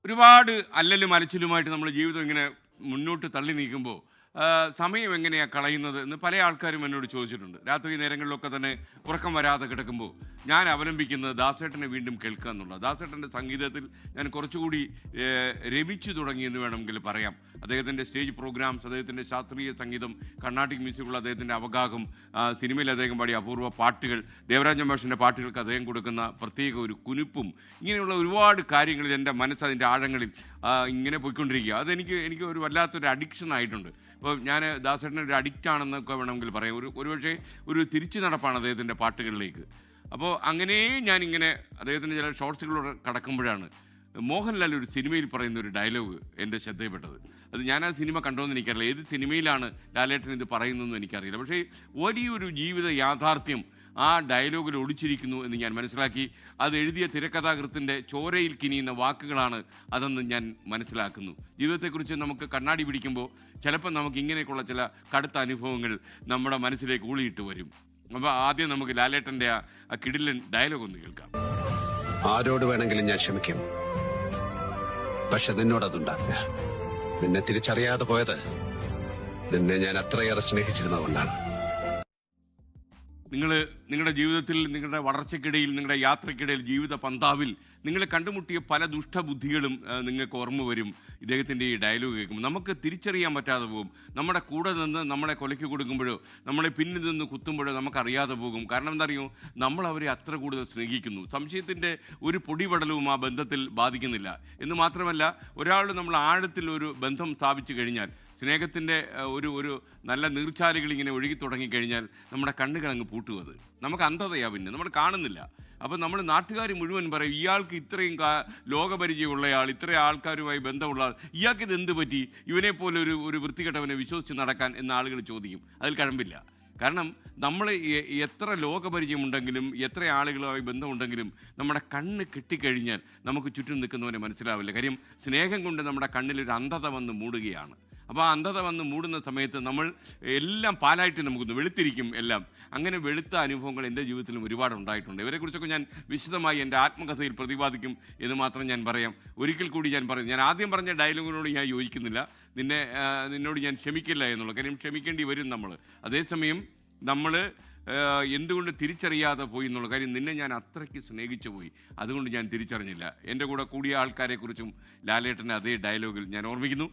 ഒരുപാട് അല്ലലും അലച്ചിലുമായിട്ട് നമ്മൾ ജീവിതം ഇങ്ങനെ മുന്നോട്ട് തള്ളി നീക്കുമ്പോൾ സമയം എങ്ങനെയാണ് കളയുന്നത് എന്ന് പല ആൾക്കാരും എന്നോട് ചോദിച്ചിട്ടുണ്ട്. രാത്രി നേരങ്ങളിലൊക്കെ തന്നെ ഉറക്കം വരാതെ കിടക്കുമ്പോൾ ഞാൻ അവലംബിക്കുന്നത് ദാസേട്ടനെ വീണ്ടും കേൾക്കുക എന്നുള്ളത്. ദാസേട്ടൻ്റെ സംഗീതത്തിൽ ഞാൻ കുറച്ചുകൂടി രമിച്ചു തുടങ്ങി എന്ന് വേണമെങ്കിൽ പറയാം. അദ്ദേഹത്തിൻ്റെ സ്റ്റേജ് പ്രോഗ്രാംസ്, അദ്ദേഹത്തിൻ്റെ ശാസ്ത്രീയ സംഗീതം, കർണാട്ടിക് മ്യൂസിക്കുള്ള അദ്ദേഹത്തിൻ്റെ അവഗാഹം, സിനിമയിൽ അദ്ദേഹം പാടിയ അപൂർവ പാട്ടുകൾ, ദേവരാജ മാഷിൻ്റെ പാട്ടുകൾക്ക് അദ്ദേഹം കൊടുക്കുന്ന പ്രത്യേക ഒരു കുനിപ്പും, ഇങ്ങനെയുള്ള ഒരുപാട് കാര്യങ്ങളിൽ എൻ്റെ മനസ്സ് അതിൻ്റെ ആഴങ്ങളിൽ ഇങ്ങനെ പോയിക്കൊണ്ടിരിക്കുക. എനിക്ക് ഒരു വല്ലാത്തൊരു അഡിക്ഷൻ ആയിട്ടുണ്ട്. ഇപ്പോൾ ഞാൻ ദാസേട്ടൻ്റെ ഒരു അഡിക്റ്റ് ആണെന്നൊക്കെ വേണമെങ്കിൽ പറയാം. ഒരുപക്ഷെ ഒരു തിരിച്ചു നടപ്പാണ് അദ്ദേഹത്തിൻ്റെ പാട്ടുകളിലേക്ക്. അപ്പോൾ അങ്ങനെ ഞാനിങ്ങനെ അദ്ദേഹത്തിൻ്റെ ചില ഷോർട്സുകളോട് കടക്കുമ്പോഴാണ് മോഹൻലാൽ ഒരു സിനിമയിൽ പറയുന്ന ഒരു ഡയലോഗ് എൻ്റെ ശ്രദ്ധയിൽപ്പെട്ടത്. അത് ഞാൻ ആ സിനിമ കണ്ടോന്ന് എനിക്കറിയില്ല, ഏത് സിനിമയിലാണ് ലാലേട്ടൻ ഇത് പറയുന്നതെന്ന് എനിക്കറിയില്ല. പക്ഷേ വലിയൊരു ജീവിത യാഥാർത്ഥ്യം ആ ഡയലോഗിൽ ഒളിച്ചിരിക്കുന്നു എന്ന് ഞാൻ മനസ്സിലാക്കി. അത് എഴുതിയ തിരക്കഥാകൃത്തിൻ്റെ ചോരയിൽ കിനിയുന്ന വാക്കുകളാണ് അതെന്ന് ഞാൻ മനസ്സിലാക്കുന്നു. ജീവിതത്തെക്കുറിച്ച് നമുക്ക് കണ്ണാടി പിടിക്കുമ്പോൾ ചിലപ്പോൾ നമുക്ക് ഇങ്ങനെയൊക്കെയുള്ള ചില കടുത്ത അനുഭവങ്ങൾ നമ്മുടെ മനസ്സിലേക്ക് ഊളിയിട്ട് വരും. അപ്പോൾ ആദ്യം നമുക്ക് ലാലേട്ടൻ്റെ ആ കിടിലൻ ഡയലോഗ് ഒന്ന് കേൾക്കാം. ആരോട് വേണമെങ്കിലും ഞാൻ ക്ഷമിക്കും, പക്ഷെ നിന്നോടതുണ്ടാവില്ല. നിന്നെ തിരിച്ചറിയാതെ പോയത് നിന്നെ ഞാൻ അത്രയേറെ സ്നേഹിച്ചിരുന്നതുകൊണ്ടാണ്. നിങ്ങളുടെ ജീവിതത്തിൽ, നിങ്ങളുടെ വളർച്ചയ്ക്കിടയിൽ, നിങ്ങളുടെ യാത്രയ്ക്കിടയിൽ, ജീവിത പന്താവിൽ നിങ്ങൾ കണ്ടുമുട്ടിയ പല ദുഷ്ടബുദ്ധികളും നിങ്ങൾക്ക് ഓർമ്മ വരും ഇദ്ദേഹത്തിൻ്റെ ഈ ഡയലോഗ് കേൾക്കുമ്പോൾ. നമുക്ക് തിരിച്ചറിയാൻ പറ്റാതെ പോകും. നമ്മുടെ കൂടെ നിന്ന് നമ്മളെ കൊലയ്ക്ക് കൊടുക്കുമ്പോഴോ നമ്മളെ പിന്നിൽ നിന്ന് കുത്തുമ്പോഴോ നമുക്കറിയാതെ പോകും. കാരണം എന്താ അറിയോ, നമ്മൾ അവരെ അത്ര കൂടുതൽ സ്നേഹിക്കുന്നു. സംശയത്തിൻ്റെ ഒരു പൊടിപടലവും ആ ബന്ധത്തിൽ ബാധിക്കുന്നില്ല. എന്ന് മാത്രമല്ല, ഒരാൾ നമ്മൾ ആഴത്തിൽ ഒരു ബന്ധം സ്ഥാപിച്ചു കഴിഞ്ഞാൽ, സ്നേഹത്തിൻ്റെ ഒരു നല്ല നീർച്ചാലുകൾ ഇങ്ങനെ ഒഴുകി തുടങ്ങിക്കഴിഞ്ഞാൽ നമ്മുടെ കണ്ണുകൾ അങ്ങ് പൂട്ടുന്നത്. നമുക്ക് അന്ധതയാ, പിന്നെ നമ്മൾ കാണുന്നില്ല. അപ്പോൾ നമ്മൾ നാട്ടുകാർ മുഴുവൻ പറയും, ഇയാൾക്ക് ഇത്രയും ലോകപരിചയമുള്ളയാൾ, ഇത്രയും ആൾക്കാരുമായി ബന്ധമുള്ള ആൾ, ഇയാൾക്ക് ഇത് എന്ത് പറ്റി, ഇവനെപ്പോലെ ഒരു വൃത്തികെട്ടവനെ വിശ്വസിച്ച് നടക്കാൻ എന്ന് ആളുകൾ ചോദിക്കും. അതിൽ കഴമ്പില്ല. കാരണം നമ്മൾ എത്ര ലോകപരിചയമുണ്ടെങ്കിലും, എത്ര ആളുകളുമായി ബന്ധമുണ്ടെങ്കിലും, നമ്മുടെ കണ്ണ് കെട്ടിക്കഴിഞ്ഞാൽ നമുക്ക് ചുറ്റും നിൽക്കുന്നവനെ മനസ്സിലാവില്ല. കാര്യം സ്നേഹം കൊണ്ട് നമ്മുടെ കണ്ണിലൊരു അന്ധത വന്ന് മൂടുകയാണ്. അപ്പോൾ ആ അന്ധത വന്ന് മൂടുന്ന സമയത്ത് നമ്മൾ എല്ലാം പാലായിട്ട് നമുക്കൊന്ന് വെളുത്തിരിക്കും എല്ലാം. അങ്ങനെ വെളുത്ത അനുഭവങ്ങൾ എൻ്റെ ജീവിതത്തിലും ഒരുപാട് ഉണ്ടായിട്ടുണ്ട്. ഇവരെക്കുറിച്ചൊക്കെ ഞാൻ വിശദമായി എൻ്റെ ആത്മകഥയിൽ പ്രതിപാദിക്കും എന്ന് മാത്രം ഞാൻ പറയാം. ഒരിക്കൽ കൂടി ഞാൻ പറയും, ഞാൻ ആദ്യം പറഞ്ഞ ഡയലോഗിനോട് ഞാൻ യോജിക്കുന്നില്ല. നിന്നോട് ഞാൻ ക്ഷമിക്കില്ല എന്നുള്ളത്. കാര്യം ക്ഷമിക്കേണ്ടി വരും നമ്മൾ. അതേസമയം നമ്മൾ എന്തുകൊണ്ട് തിരിച്ചറിയാതെ പോയി എന്നുള്ള കാര്യം, നിന്നെ ഞാൻ അത്രയ്ക്ക് സ്നേഹിച്ചു പോയി, അതുകൊണ്ട് ഞാൻ തിരിച്ചറിഞ്ഞില്ല. എൻ്റെ കൂടെ കൂടിയ ആൾക്കാരെക്കുറിച്ചും ലാലേട്ടൻ്റെ അതേ ഡയലോഗിൽ ഞാൻ ഓർമ്മിക്കുന്നു.